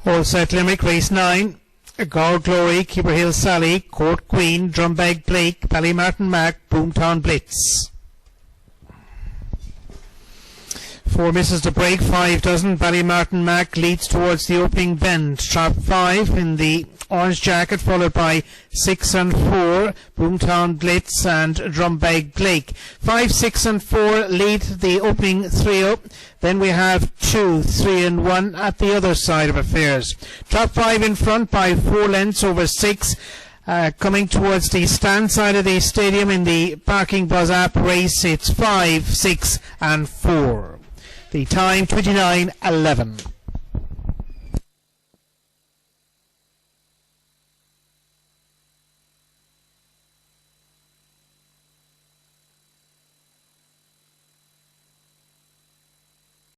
All set Limerick, race 9. Gower Glory, KEEPERHILL Sally, Court Queen, DROMBEG Blake, BALLYMARTIN MAC, BOOMTOWN BLITZ. 4 misses the break, 5 doesn't. BALLYMARTIN MAC leads towards the opening bend. Trap 5 in the orange jacket, followed by 6 and 4, BOOMTOWN BLITZ and DROMBEG Blake. 5, 6 and 4 lead the opening trio. Then we have 2, 3 and 1 at the other side of affairs. Trap 5 in front by 4 lengths over 6. Coming towards the stand side of the stadium in the Parking Buzz app race, it's 5, 6 and 4. The time 29:11.